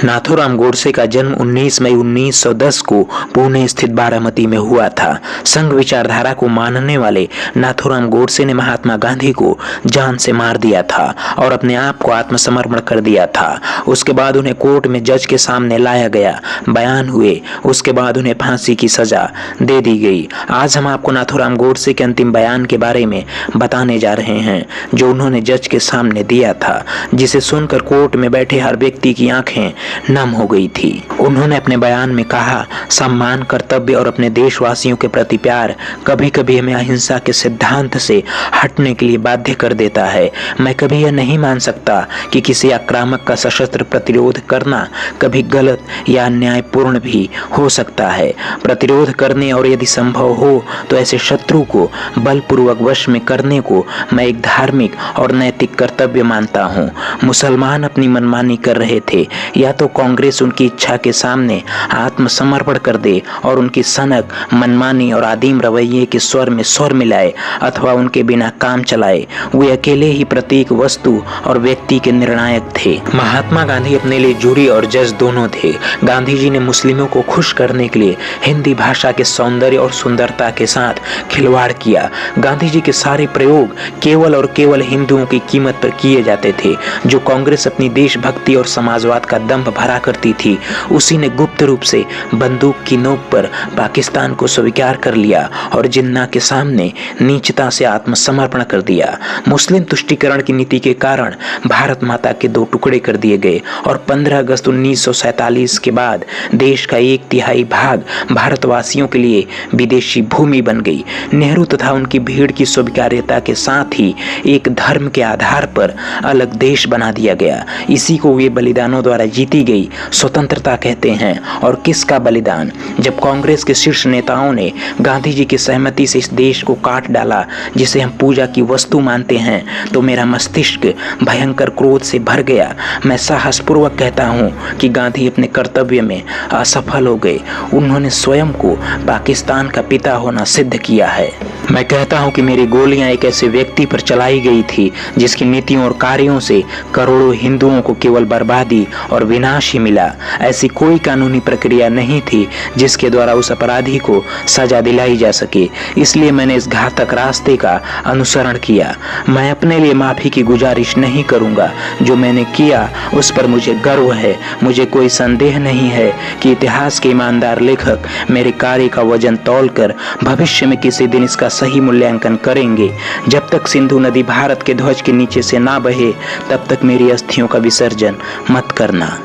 नाथूराम गोडसे का जन्म 19 मई 1910 को पुणे स्थित बारामती में हुआ था। संघ विचारधारा को मानने वाले नाथूराम गोडसे ने महात्मा गांधी को जान से मार दिया था और अपने आप को आत्मसमर्पण कर दिया था। उसके बाद उन्हें कोर्ट में जज के सामने लाया गया, बयान हुए, उसके बाद उन्हें फांसी की सजा दे दी गई। आज हम आपको नाथूराम गोडसे के अंतिम बयान के बारे में बताने जा रहे हैं जो उन्होंने जज के सामने दिया था, जिसे सुनकर कोर्ट में बैठे हर व्यक्ति की आंखें नम हो गई थी। उन्होंने अपने बयान में कहा, सम्मान, कर्तव्य और अपने देशवासियों के प्रति प्यार कभी कभी हमें अहिंसा के सिद्धांत से हटने के लिए बाध्य कर देता है। मैं कभी यह नहीं मान सकता कि किसी आक्रामक का सशस्त्र प्रतिरोध करना कभी गलत या अन्यायपूर्ण भी हो सकता है। प्रतिरोध करने और यदि संभव हो तो ऐसे शत्रु को बलपूर्वक वश में करने को मैं एक धार्मिक और नैतिक कर्तव्य मानता हूँ। मुसलमान अपनी मनमानी कर रहे थे, या तो कांग्रेस उनकी इच्छा के सामने आत्मसमर्पण कर दे और उनकी सनक, मनमानी और आदिम रवैये के स्वर में स्वर मिलाए, अथवा उनके बिना काम चलाए। वे अकेले ही प्रत्येक वस्तु और व्यक्ति के निर्णायक थे। महात्मा गांधी अपने लिए जूरी और जज दोनों थे। गांधी जी ने मुस्लिमों को खुश करने के लिए हिंदी भाषा के सौंदर्य और सुंदरता के साथ खिलवाड़ किया। गांधी जी के सारे प्रयोग केवल और केवल हिंदुओं की कीमत पर किए जाते थे। जो कांग्रेस अपनी देशभक्ति और समाजवाद का दंभ भरा करती थी, उसी ने गुप्त रूप से बंदूक की नोक पर पाकिस्तान को स्वीकार कर लिया और जिन्ना के सामने नीचता से आत्मसमर्पण कर दिया। मुस्लिम तुष्टीकरण की नीति के कारण भारत माता के 2 टुकड़े कर दिए गए और 15 अगस्त 1947 के बाद देश का 1/3 भाग भारतवासियों के लिए विदेशी भूमि बन गई। नेहरू तथा उनकी भीड़ की स्वीकार्यता के साथ ही एक धर्म के आधार पर अलग देश बना दिया गया। इसी को वे बलिदानों द्वारा जीती गई स्वतंत्रता कहते हैं। और किसका बलिदान? जब कांग्रेस के शीर्ष नेताओं ने गांधी जी की सहमति से इस देश को काट डाला, जिसे हम पूजा की वस्तु मानते हैं, तो मेरा मस्तिष्क भयंकर क्रोध से भर गया। मैं साहसपूर्वक कहता हूँ कि गांधी अपने कर्तव्य में असफल हो गए। उन्होंने स्वयं को पाकिस्तान का पिता होना सिद्ध किया है। मैं कहता हूँ कि मेरी गोलियां एक ऐसे व्यक्ति पर चलाई गई थी जिसकी नीतियों और कार्यों से करोड़ों हिंदुओं को केवल बर्बादी और विनाश ही मिला। ऐसी कोई कानूनी प्रक्रिया नहीं थी जिसके द्वारा उस अपराधी को सजा दिलाई जा सके। इसलिए मैंने इस घातक रास्ते का अनुसरण किया। मैं अपने लिए माफी की गुजारिश नहीं करूंगा। जो मैंने किया उस पर मुझे गर्व है। मुझे कोई संदेह नहीं है कि इतिहास के ईमानदार लेखक मेरे कार्य का वजन तौलकर भविष्य में किसी दिन इसका सही मूल्यांकन करेंगे। जब तक सिंधु नदी भारत के ध्वज के नीचे से ना बहे, तब तक मेरी अस्थियों का विसर्जन मत करना।